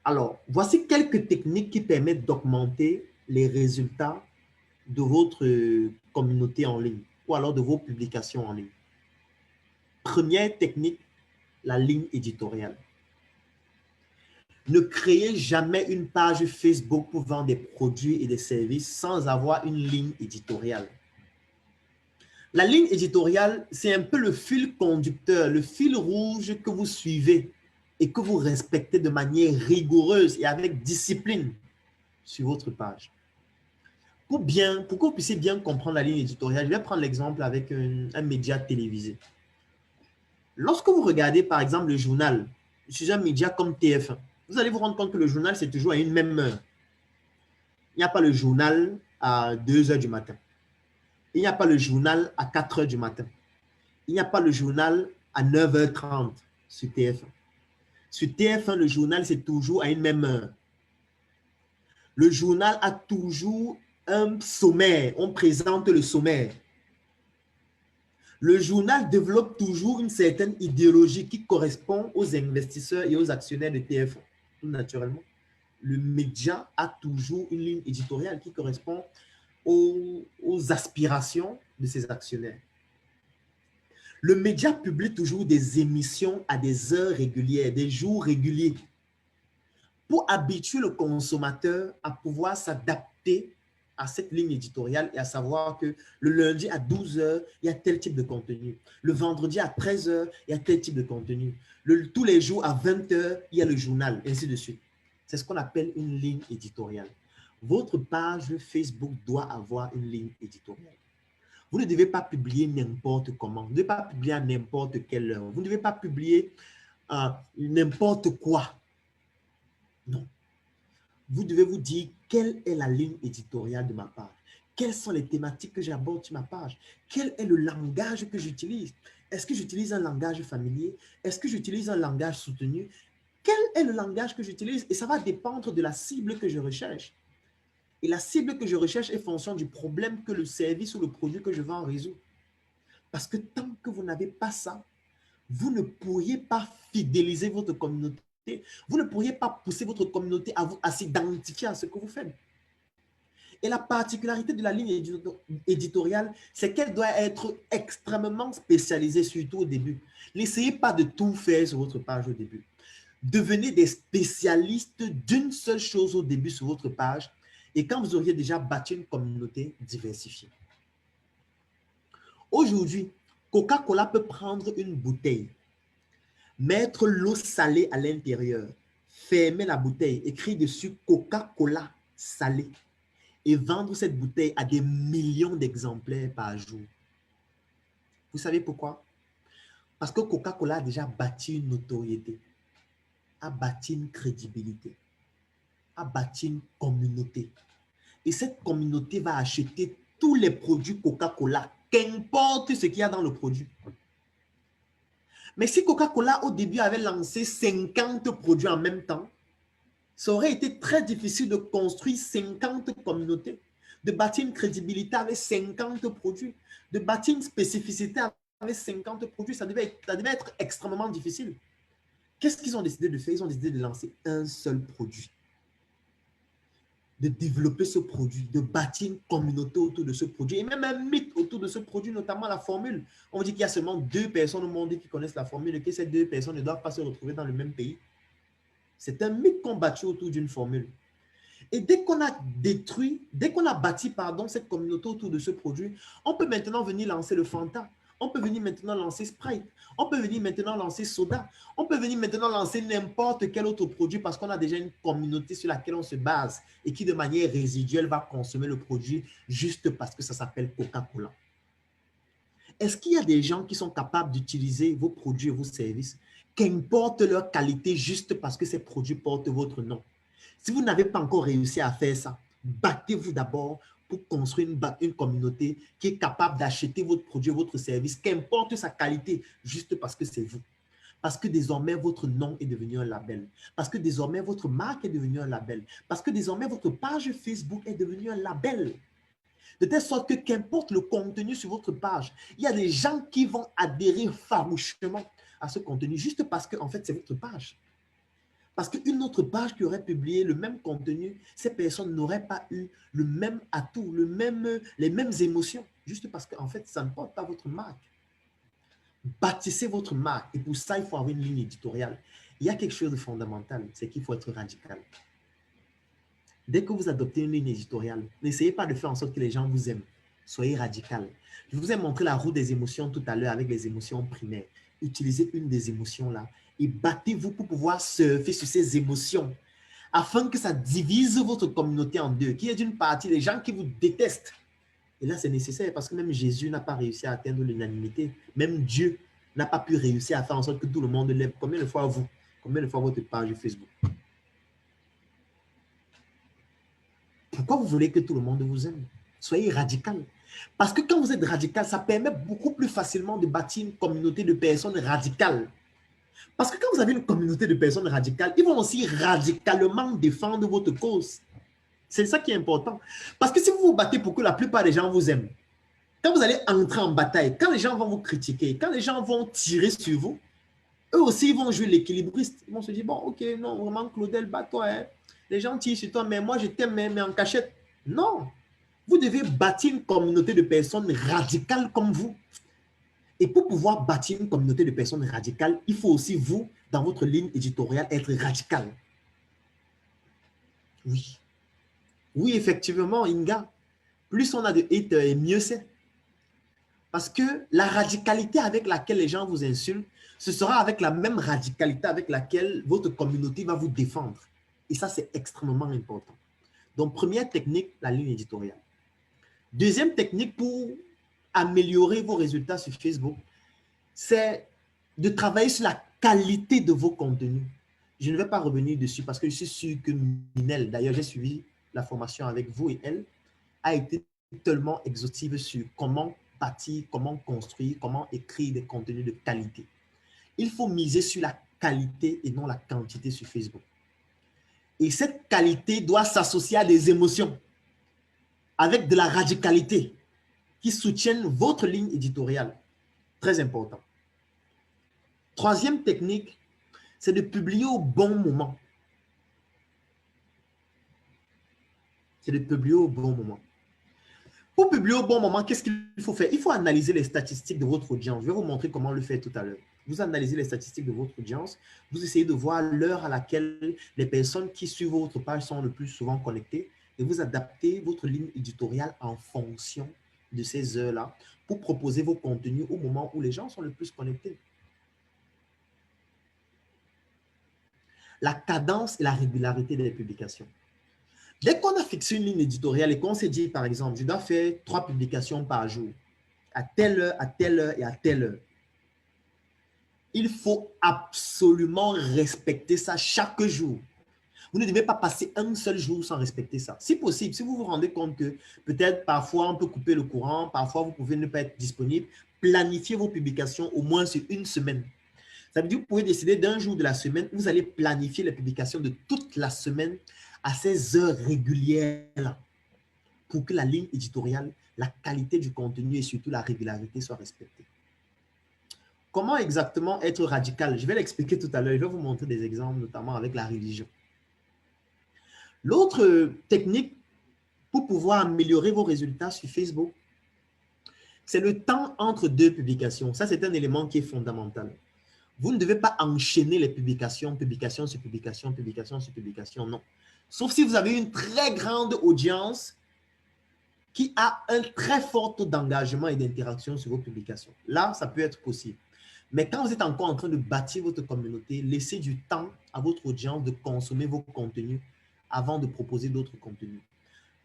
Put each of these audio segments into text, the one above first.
Alors, voici quelques techniques qui permettent d'augmenter les résultats de votre communauté en ligne ou alors de vos publications en ligne. Première technique, la ligne éditoriale. Ne créez jamais une page Facebook pour vendre des produits et des services sans avoir une ligne éditoriale. La ligne éditoriale, c'est un peu le fil conducteur, le fil rouge que vous suivez et que vous respectez de manière rigoureuse et avec discipline sur votre page. Pour que vous puissiez bien comprendre la ligne éditoriale, je vais prendre l'exemple avec un média télévisé. Lorsque vous regardez par exemple le journal sur un média comme TF1, vous allez vous rendre compte que le journal, c'est toujours à une même heure. Il n'y a pas le journal à 2 heures du matin. Il n'y a pas le journal à 4 heures du matin. Il n'y a pas le journal à 9h30 sur TF1. Sur TF1, le journal, c'est toujours à une même heure. Le journal a toujours un sommaire. On présente le sommaire. Le journal développe toujours une certaine idéologie qui correspond aux investisseurs et aux actionnaires de TF1. Tout naturellement, le média a toujours une ligne éditoriale qui correspond aux aspirations de ses actionnaires. Le média publie toujours des émissions à des heures régulières, des jours réguliers, pour habituer le consommateur à pouvoir s'adapter à cette ligne éditoriale et à savoir que le lundi à 12 heures, il y a tel type de contenu. Le vendredi à 13 heures, il y a tel type de contenu. Tous les jours à 20 heures, il y a le journal, ainsi de suite. C'est ce qu'on appelle une ligne éditoriale. Votre page Facebook doit avoir une ligne éditoriale. Vous ne devez pas publier n'importe comment. Vous ne devez pas publier à n'importe quelle heure. Vous ne devez pas publier n'importe quoi. Non. Vous devez vous dire quelle est la ligne éditoriale de ma page. Quelles sont les thématiques que j'aborde sur ma page? Quel est le langage que j'utilise? Est-ce que j'utilise un langage familier? Est-ce que j'utilise un langage soutenu? Quel est le langage que j'utilise? Et ça va dépendre de la cible que je recherche. Et la cible que je recherche est fonction du problème que le service ou le produit que je vends résout. Parce que tant que vous n'avez pas ça, vous ne pourriez pas fidéliser votre communauté. Vous ne pourriez pas pousser votre communauté à s'identifier à ce que vous faites. Et la particularité de la ligne éditoriale, c'est qu'elle doit être extrêmement spécialisée, surtout au début. N'essayez pas de tout faire sur votre page au début. Devenez des spécialistes d'une seule chose au début sur votre page et quand vous auriez déjà bâti une communauté diversifiée. Aujourd'hui, Coca-Cola peut prendre une bouteille, mettre l'eau salée à l'intérieur, fermer la bouteille, écrire dessus Coca-Cola salé et vendre cette bouteille à des millions d'exemplaires par jour. Vous savez pourquoi? Parce que Coca-Cola a déjà bâti une notoriété, a bâti une crédibilité, a bâti une communauté. Et cette communauté va acheter tous les produits Coca-Cola, qu'importe ce qu'il y a dans le produit. Mais si Coca-Cola, au début, avait lancé 50 produits en même temps, ça aurait été très difficile de construire 50 communautés, de bâtir une crédibilité avec 50 produits, de bâtir une spécificité avec 50 produits. Ça devait être extrêmement difficile. Qu'est-ce qu'ils ont décidé de faire? Ils ont décidé de lancer un seul produit, de développer ce produit, de bâtir une communauté autour de ce produit et même un mythe autour de ce produit, notamment la formule. On dit qu'il y a seulement 2 personnes au monde qui connaissent la formule et que ces 2 personnes ne doivent pas se retrouver dans le même pays. C'est un mythe qu'on bâtit autour d'une formule. Et dès qu'on a bâti cette communauté autour de ce produit, on peut maintenant venir lancer le Fanta. On peut venir maintenant lancer Sprite. On peut venir maintenant lancer Soda. On peut venir maintenant lancer n'importe quel autre produit parce qu'on a déjà une communauté sur laquelle on se base et qui de manière résiduelle va consommer le produit juste parce que ça s'appelle Coca-Cola. Est-ce qu'il y a des gens qui sont capables d'utiliser vos produits et vos services, qu'importe leur qualité, juste parce que ces produits portent votre nom? Si vous n'avez pas encore réussi à faire ça, battez-vous d'abord pour construire une communauté qui est capable d'acheter votre produit, votre service, qu'importe sa qualité, juste parce que c'est vous. Parce que désormais, votre nom est devenu un label. Parce que désormais, votre marque est devenue un label. Parce que désormais, votre page Facebook est devenue un label. De telle sorte que qu'importe le contenu sur votre page, il y a des gens qui vont adhérer farouchement à ce contenu juste parce que, en fait, c'est votre page. Parce qu'une autre page qui aurait publié le même contenu, ces personnes n'auraient pas eu le même atout, les mêmes émotions, juste parce qu'en fait, ça ne porte pas votre marque. Bâtissez votre marque et pour ça, il faut avoir une ligne éditoriale. Il y a quelque chose de fondamental, c'est qu'il faut être radical. Dès que vous adoptez une ligne éditoriale, n'essayez pas de faire en sorte que les gens vous aiment. Soyez radical. Je vous ai montré la roue des émotions tout à l'heure avec les émotions primaires. Utilisez une des émotions là et battez-vous pour pouvoir surfer sur ces émotions afin que ça divise votre communauté en deux, qu'il y ait d'une partie des gens qui vous détestent. Et là, c'est nécessaire parce que même Jésus n'a pas réussi à atteindre l'unanimité. Même Dieu n'a pas pu réussir à faire en sorte que tout le monde l'aime. Combien de fois vous? Combien de fois votre page Facebook? Pourquoi vous voulez que tout le monde vous aime? Soyez radical. Parce que quand vous êtes radical, ça permet beaucoup plus facilement de bâtir une communauté de personnes radicales. Parce que quand vous avez une communauté de personnes radicales, ils vont aussi radicalement défendre votre cause. C'est ça qui est important. Parce que si vous vous battez pour que la plupart des gens vous aiment, quand vous allez entrer en bataille, quand les gens vont vous critiquer, quand les gens vont tirer sur vous, eux aussi ils vont jouer l'équilibriste. Ils vont se dire, bon, ok, non, vraiment, Claudel, bats-toi. Hein. Les gens tirent sur toi, mais moi, je t'aime, mais en cachette. Non. Vous devez bâtir une communauté de personnes radicales comme vous. Et pour pouvoir bâtir une communauté de personnes radicales, il faut aussi, vous, dans votre ligne éditoriale, être radical. Oui. Oui, effectivement, Inga, plus on a de haters, mieux c'est. Parce que la radicalité avec laquelle les gens vous insultent, ce sera avec la même radicalité avec laquelle votre communauté va vous défendre. Et ça, c'est extrêmement important. Donc, première technique, la ligne éditoriale. Deuxième technique pour améliorer vos résultats sur Facebook, c'est de travailler sur la qualité de vos contenus. Je ne vais pas revenir dessus parce que je suis sûr que Minel, d'ailleurs, j'ai suivi la formation avec vous et elle, a été tellement exhaustive sur comment bâtir, comment construire, comment écrire des contenus de qualité. Il faut miser sur la qualité et non la quantité sur Facebook. Et cette qualité doit s'associer à des émotions avec de la radicalité qui soutiennent votre ligne éditoriale. Très important. Troisième technique, c'est de publier au bon moment. C'est de publier au bon moment. Pour publier au bon moment, qu'est-ce qu'il faut faire? Il faut analyser les statistiques de votre audience. Je vais vous montrer comment le faire tout à l'heure. Vous analysez les statistiques de votre audience. Vous essayez de voir l'heure à laquelle les personnes qui suivent votre page sont le plus souvent connectées et vous adaptez votre ligne éditoriale en fonction de ces heures-là pour proposer vos contenus au moment où les gens sont le plus connectés. La cadence et la régularité des publications. Dès qu'on a fixé une ligne éditoriale et qu'on s'est dit, par exemple, je dois faire 3 publications par jour, à telle heure, à telle heure et à telle heure, il faut absolument respecter ça chaque jour. Vous ne devez pas passer un seul jour sans respecter ça. Si possible, si vous vous rendez compte que peut-être parfois on peut couper le courant, parfois vous pouvez ne pas être disponible, planifiez vos publications au moins sur une semaine. Ça veut dire que vous pouvez décider d'un jour de la semaine, vous allez planifier les publications de toute la semaine à ces heures régulières-là pour que la ligne éditoriale, la qualité du contenu et surtout la régularité soient respectées. Comment exactement être radical? Je vais l'expliquer tout à l'heure. Je vais vous montrer des exemples, notamment avec la religion. L'autre technique pour pouvoir améliorer vos résultats sur Facebook, c'est le temps entre 2 publications. Ça, c'est un élément qui est fondamental. Vous ne devez pas enchaîner les publications, publication sur publication, publication sur publication, non. Sauf si vous avez une très grande audience qui a un très fort taux d'engagement et d'interaction sur vos publications. Là, ça peut être possible. Mais quand vous êtes encore en train de bâtir votre communauté, laissez du temps à votre audience de consommer vos contenus avant de proposer d'autres contenus.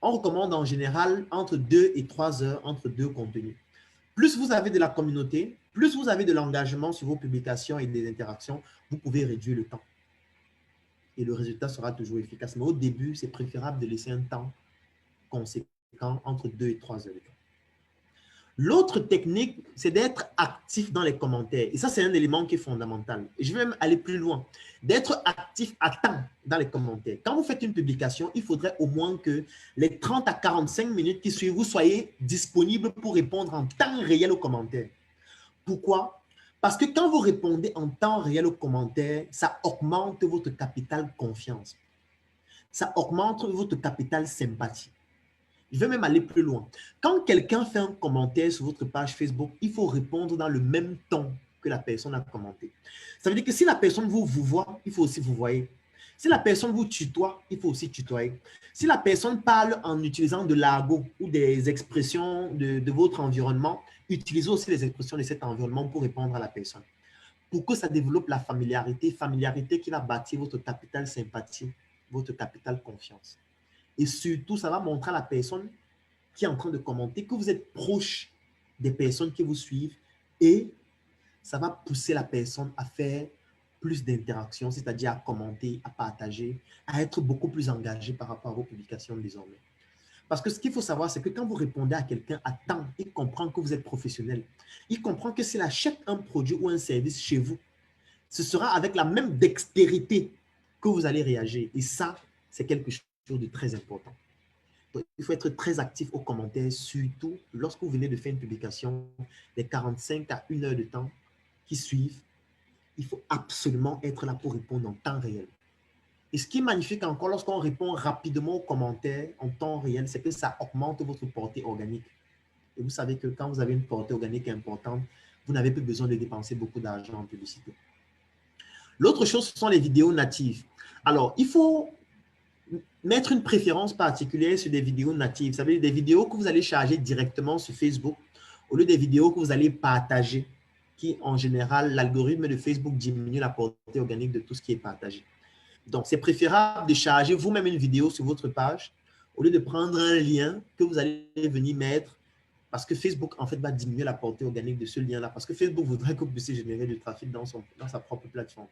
On recommande en général entre 2 et 3 heures entre 2 contenus. Plus vous avez de la communauté, plus vous avez de l'engagement sur vos publications et des interactions, vous pouvez réduire le temps. Et le résultat sera toujours efficace. Mais au début, c'est préférable de laisser un temps conséquent entre 2 et 3 heures. L'autre technique, c'est d'être actif dans les commentaires. Et ça, c'est un élément qui est fondamental. Et je vais même aller plus loin. D'être actif à temps dans les commentaires. Quand vous faites une publication, il faudrait au moins que les 30 à 45 minutes qui suivent, vous soyez disponible pour répondre en temps réel aux commentaires. Pourquoi? Parce que quand vous répondez en temps réel aux commentaires, ça augmente votre capital confiance. Ça augmente votre capital sympathie. Je vais même aller plus loin. Quand quelqu'un fait un commentaire sur votre page Facebook, il faut répondre dans le même ton que la personne a commenté. Ça veut dire que si la personne vous voit, il faut aussi vous voyer. Si la personne vous tutoie, il faut aussi tutoyer. Si la personne parle en utilisant de l'argot ou des expressions de votre environnement, utilisez aussi les expressions de cet environnement pour répondre à la personne. Pour que ça développe la familiarité, familiarité qui va bâtir votre capital sympathie, votre capital confiance. Et surtout, ça va montrer à la personne qui est en train de commenter que vous êtes proche des personnes qui vous suivent et ça va pousser la personne à faire plus d'interactions, c'est-à-dire à commenter, à partager, à être beaucoup plus engagé par rapport à vos publications désormais. Parce que ce qu'il faut savoir, c'est que quand vous répondez à quelqu'un à temps, il comprend que vous êtes professionnel. Il comprend que s'il achète un produit ou un service chez vous, ce sera avec la même dextérité que vous allez réagir. Et ça, c'est quelque chose de très important. Donc, il faut être très actif aux commentaires, surtout lorsque vous venez de faire une publication, les 45 à 1 heure de temps qui suivent. Il faut absolument être là pour répondre en temps réel. Et ce qui est magnifique encore, lorsqu'on répond rapidement aux commentaires en temps réel, c'est que ça augmente votre portée organique. Et vous savez que quand vous avez une portée organique importante, vous n'avez plus besoin de dépenser beaucoup d'argent en publicité. L'autre chose, ce sont les vidéos natives. Alors, il faut mettre une préférence particulière sur des vidéos natives. Ça veut dire des vidéos que vous allez charger directement sur Facebook au lieu des vidéos que vous allez partager, qui en général, l'algorithme de Facebook diminue la portée organique de tout ce qui est partagé. Donc, c'est préférable de charger vous-même une vidéo sur votre page au lieu de prendre un lien que vous allez venir mettre parce que Facebook, en fait, va diminuer la portée organique de ce lien-là parce que Facebook voudrait que vous puissiez générer du trafic dans sa propre plateforme.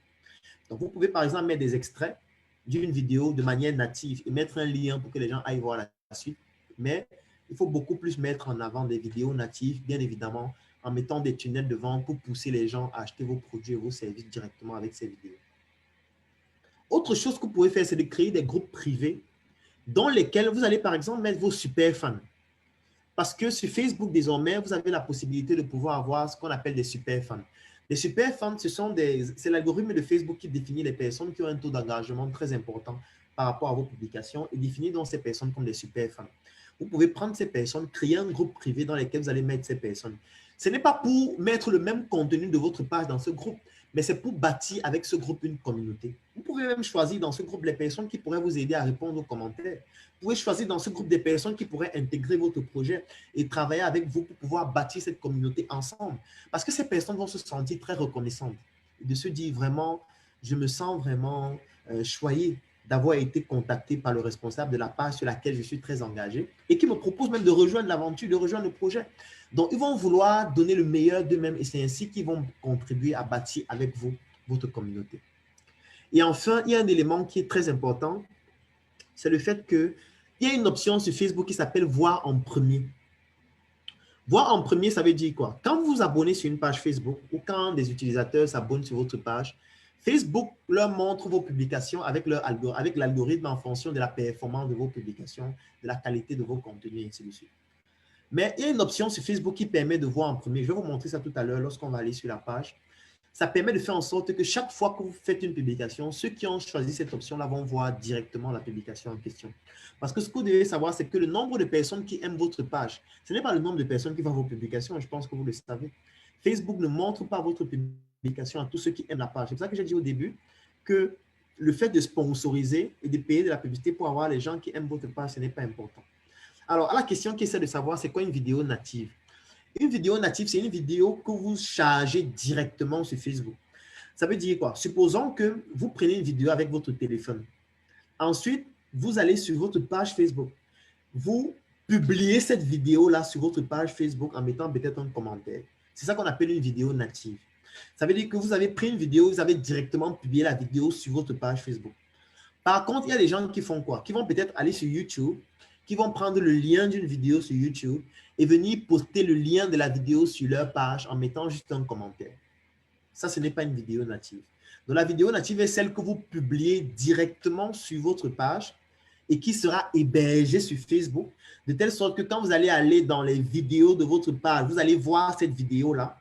Donc, vous pouvez, par exemple, mettre des extraits d'une vidéo de manière native et mettre un lien pour que les gens aillent voir la suite. Mais il faut beaucoup plus mettre en avant des vidéos natives, bien évidemment, en mettant des tunnels de vente pour pousser les gens à acheter vos produits et vos services directement avec ces vidéos. Autre chose que vous pouvez faire, c'est de créer des groupes privés dans lesquels vous allez, par exemple, mettre vos super fans. Parce que sur Facebook, désormais, vous avez la possibilité de pouvoir avoir ce qu'on appelle des super fans. Les super fans, c'est l'algorithme de Facebook qui définit les personnes qui ont un taux d'engagement très important par rapport à vos publications et définit donc ces personnes comme des super fans. Vous pouvez prendre ces personnes, créer un groupe privé dans lequel vous allez mettre ces personnes. Ce n'est pas pour mettre le même contenu de votre page dans ce groupe, mais c'est pour bâtir avec ce groupe une communauté. Vous pouvez même choisir dans ce groupe les personnes qui pourraient vous aider à répondre aux commentaires. Vous pouvez choisir dans ce groupe des personnes qui pourraient intégrer votre projet et travailler avec vous pour pouvoir bâtir cette communauté ensemble. Parce que ces personnes vont se sentir très reconnaissantes et de se dire vraiment, je me sens vraiment choyé d'avoir été contacté par le responsable de la page sur laquelle je suis très engagé et qui me propose même de rejoindre l'aventure, de rejoindre le projet. Donc, ils vont vouloir donner le meilleur d'eux-mêmes et c'est ainsi qu'ils vont contribuer à bâtir avec vous votre communauté. Et enfin, il y a un élément qui est très important, c'est le fait qu'il y a une option sur Facebook qui s'appelle « Voir en premier ». Voir en premier, ça veut dire quoi? Quand vous vous abonnez sur une page Facebook ou quand des utilisateurs s'abonnent sur votre page, Facebook leur montre vos publications avec l'algorithme en fonction de la performance de vos publications, de la qualité de vos contenus, et ainsi de suite. Mais il y a une option sur Facebook qui permet de voir en premier. Je vais vous montrer ça tout à l'heure lorsqu'on va aller sur la page. Ça permet de faire en sorte que chaque fois que vous faites une publication, ceux qui ont choisi cette option-là vont voir directement la publication en question. Parce que ce que vous devez savoir, c'est que le nombre de personnes qui aiment votre page, ce n'est pas le nombre de personnes qui voient vos publications, je pense que vous le savez. Facebook ne montre pas votre publication à tous ceux qui aiment la page. C'est pour ça que j'ai dit au début que le fait de sponsoriser et de payer de la publicité pour avoir les gens qui aiment votre page, ce n'est pas important. Alors, la question qui essaie de savoir, c'est quoi une vidéo native? Une vidéo native, c'est une vidéo que vous chargez directement sur Facebook. Ça veut dire quoi? Supposons que vous prenez une vidéo avec votre téléphone. Ensuite, vous allez sur votre page Facebook. Vous publiez cette vidéo-là sur votre page Facebook en mettant peut-être un commentaire. C'est ça qu'on appelle une vidéo native. Ça veut dire que vous avez pris une vidéo, vous avez directement publié la vidéo sur votre page Facebook. Par contre, il y a des gens qui font quoi? Qui vont peut-être aller sur YouTube, qui vont prendre le lien d'une vidéo sur YouTube et venir poster le lien de la vidéo sur leur page en mettant juste un commentaire. Ça, ce n'est pas une vidéo native. Donc, la vidéo native est celle que vous publiez directement sur votre page et qui sera hébergée sur Facebook, de telle sorte que quand vous allez aller dans les vidéos de votre page, vous allez voir cette vidéo-là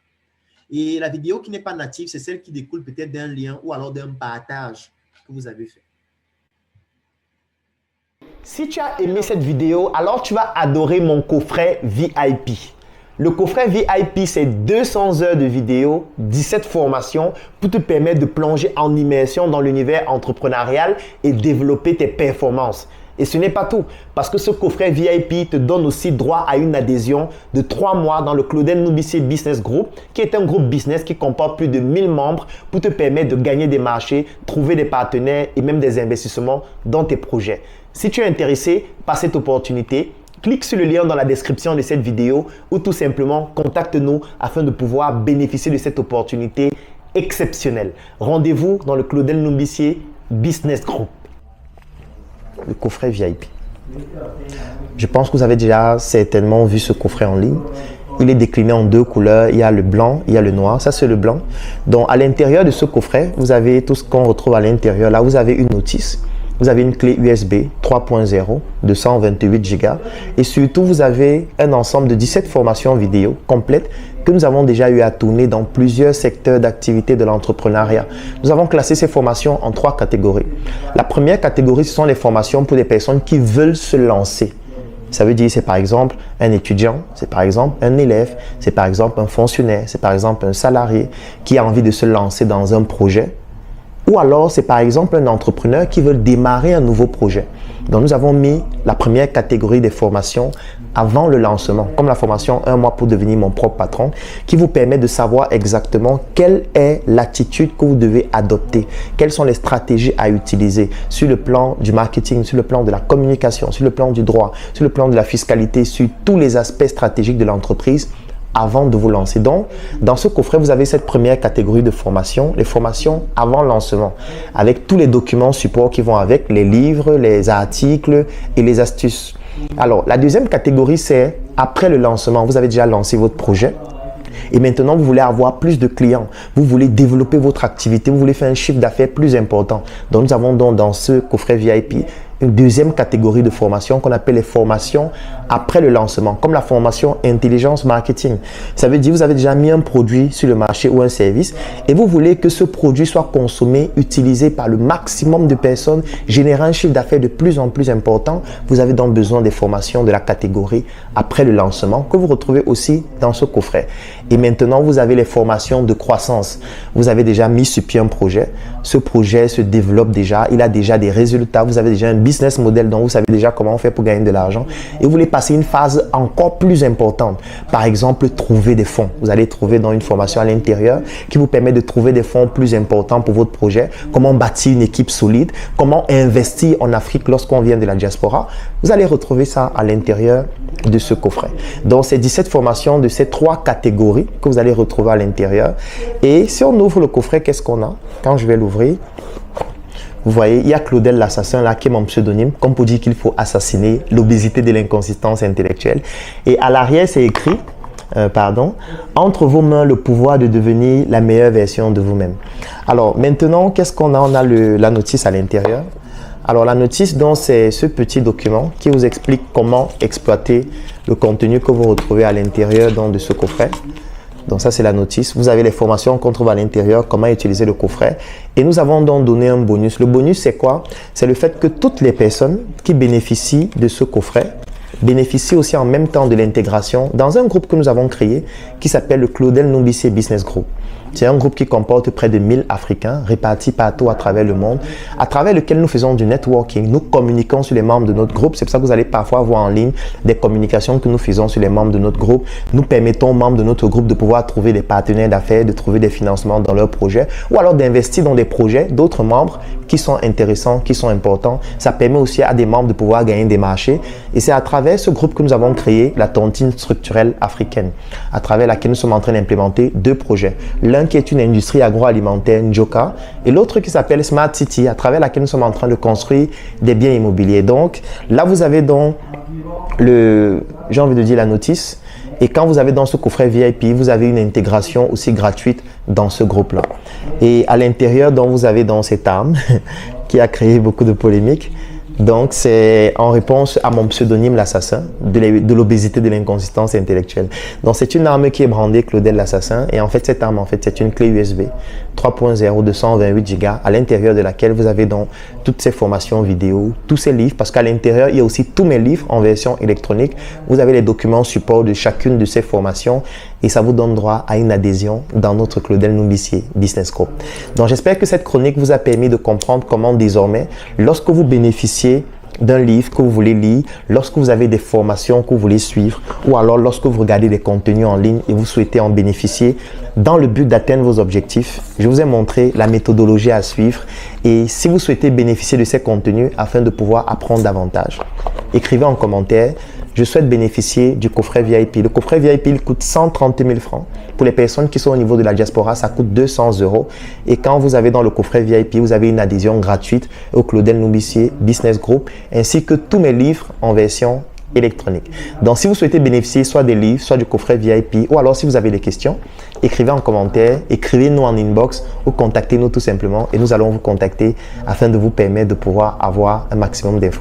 Et la vidéo qui n'est pas native, c'est celle qui découle peut-être d'un lien ou alors d'un partage que vous avez fait. Si tu as aimé cette vidéo, alors tu vas adorer mon coffret VIP. Le coffret VIP, c'est 200 heures de vidéos, 17 formations pour te permettre de plonger en immersion dans l'univers entrepreneurial et développer tes performances. Et ce n'est pas tout, parce que ce coffret VIP te donne aussi droit à une adhésion de 3 mois dans le Claudel Noubissier Business Group, qui est un groupe business qui comporte plus de 1000 membres pour te permettre de gagner des marchés, trouver des partenaires et même des investissements dans tes projets. Si tu es intéressé par cette opportunité, clique sur le lien dans la description de cette vidéo ou tout simplement contacte-nous afin de pouvoir bénéficier de cette opportunité exceptionnelle. Rendez-vous dans le Claudel Noubissier Business Group. Le coffret VIP. Je pense que vous avez déjà certainement vu ce coffret en ligne. Il est décliné en 2 couleurs. Il y a le blanc, il y a le noir. Ça, c'est le blanc. Donc, à l'intérieur de ce coffret, vous avez tout ce qu'on retrouve à l'intérieur. Là, vous avez une notice. Vous avez une clé USB 3.0 de 128 Go. Et surtout, vous avez un ensemble de 17 formations vidéo complètes que nous avons déjà eu à tourner dans plusieurs secteurs d'activité de l'entrepreneuriat. Nous avons classé ces formations en 3 catégories. La première catégorie, ce sont les formations pour des personnes qui veulent se lancer. Ça veut dire, c'est par exemple un étudiant, c'est par exemple un élève, c'est par exemple un fonctionnaire, c'est par exemple un salarié qui a envie de se lancer dans un projet. Ou alors, c'est par exemple un entrepreneur qui veut démarrer un nouveau projet. Donc, nous avons mis la première catégorie des formations avant le lancement, comme la formation 1 mois pour devenir mon propre patron, qui vous permet de savoir exactement quelle est l'attitude que vous devez adopter, quelles sont les stratégies à utiliser sur le plan du marketing, sur le plan de la communication, sur le plan du droit, sur le plan de la fiscalité, sur tous les aspects stratégiques de l'entreprise avant de vous lancer. Donc, dans ce coffret, vous avez cette première catégorie de formation, les formations avant lancement, avec tous les documents support qui vont avec, les livres, les articles et les astuces. Alors, la deuxième catégorie, c'est après le lancement. Vous avez déjà lancé votre projet et maintenant, vous voulez avoir plus de clients. Vous voulez développer votre activité, vous voulez faire un chiffre d'affaires plus important. Donc, nous avons donc dans ce coffret VIP une deuxième catégorie de formation qu'on appelle les formations après le lancement, comme la formation intelligence marketing. Ça veut dire que vous avez déjà mis un produit sur le marché ou un service et vous voulez que ce produit soit consommé, utilisé par le maximum de personnes, générant un chiffre d'affaires de plus en plus important. Vous avez donc besoin des formations de la catégorie après le lancement que vous retrouvez aussi dans ce coffret. Et maintenant, vous avez les formations de croissance. Vous avez déjà mis sur pied un projet. Ce projet se développe déjà, il a déjà des résultats. Vous avez déjà un business model dont vous savez déjà comment on fait pour gagner de l'argent et vous voulez passer une phase encore plus importante. Par exemple, trouver des fonds. Vous allez trouver dans une formation à l'intérieur qui vous permet de trouver des fonds plus importants pour votre projet. Comment bâtir une équipe solide. Comment investir en Afrique lorsqu'on vient de la diaspora. Vous allez retrouver ça à l'intérieur de ce coffret. Donc, c'est 17 formations de ces 3 catégories que vous allez retrouver à l'intérieur. Et si on ouvre le coffret, qu'est-ce qu'on a? Quand je vais l'ouvrir, vous voyez, il y a Claudel l'assassin là qui est mon pseudonyme, comme pour dire qu'il faut assassiner l'obésité de l'inconsistance intellectuelle. Et à l'arrière, c'est écrit, entre vos mains le pouvoir de devenir la meilleure version de vous-même. Alors maintenant, qu'est-ce qu'on a? On a la notice à l'intérieur. Alors la notice, donc, c'est ce petit document qui vous explique comment exploiter le contenu que vous retrouvez à l'intérieur de ce coffret. Donc ça, c'est la notice. Vous avez les formations qu'on trouve à l'intérieur, comment utiliser le coffret. Et nous avons donc donné un bonus. Le bonus, c'est quoi? C'est le fait que toutes les personnes qui bénéficient de ce coffret bénéficient aussi en même temps de l'intégration dans un groupe que nous avons créé qui s'appelle le Claudel Noubissier Business Group. C'est un groupe qui comporte près de 1000 Africains répartis partout à travers le monde, à travers lequel nous faisons du networking. Nous communiquons sur les membres de notre groupe. C'est pour ça que vous allez parfois voir en ligne des communications que nous faisons sur les membres de notre groupe. Nous permettons aux membres de notre groupe de pouvoir trouver des partenaires d'affaires, de trouver des financements dans leurs projets ou alors d'investir dans des projets d'autres membres qui sont intéressants, qui sont importants. Ça permet aussi à des membres de pouvoir gagner des marchés. Et c'est à travers ce groupe que nous avons créé la tontine structurelle africaine, à travers laquelle nous sommes en train d'implémenter 2 projets. L'un qui est une industrie agroalimentaire, Njoka, et l'autre qui s'appelle Smart City, à travers laquelle nous sommes en train de construire des biens immobiliers. Donc, là, vous avez donc j'ai envie de dire la notice. Et quand vous avez dans ce coffret VIP, vous avez une intégration aussi gratuite dans ce groupe-là. Et à l'intérieur, donc, vous avez dans cette arme qui a créé beaucoup de polémiques. Donc, c'est en réponse à mon pseudonyme, l'assassin, de l'obésité, de l'inconsistance intellectuelle. Donc, c'est une arme qui est brandée Claudel l'assassin. Et en fait, cette arme, c'est une clé USB 3.0 de 128 Go à l'intérieur de laquelle vous avez donc toutes ces formations vidéo, tous ces livres, parce qu'à l'intérieur, il y a aussi tous mes livres en version électronique. Vous avez les documents support de chacune de ces formations et ça vous donne droit à une adhésion dans notre Claudel Noubissier Business Group. Donc, j'espère que cette chronique vous a permis de comprendre comment désormais, lorsque vous bénéficiez d'un livre que vous voulez lire, lorsque vous avez des formations que vous voulez suivre ou alors lorsque vous regardez des contenus en ligne et vous souhaitez en bénéficier dans le but d'atteindre vos objectifs, je vous ai montré la méthodologie à suivre et si vous souhaitez bénéficier de ces contenus afin de pouvoir apprendre davantage, écrivez en commentaire. Je souhaite bénéficier du coffret VIP. Le coffret VIP, il coûte 130 000 francs. Pour les personnes qui sont au niveau de la diaspora, ça coûte 200 €. Et quand vous avez dans le coffret VIP, vous avez une adhésion gratuite au Claudel Noubissier Business Group, ainsi que tous mes livres en version électronique. Donc, si vous souhaitez bénéficier soit des livres, soit du coffret VIP, ou alors si vous avez des questions, écrivez en commentaire, écrivez-nous en inbox ou contactez-nous tout simplement et nous allons vous contacter afin de vous permettre de pouvoir avoir un maximum d'informations.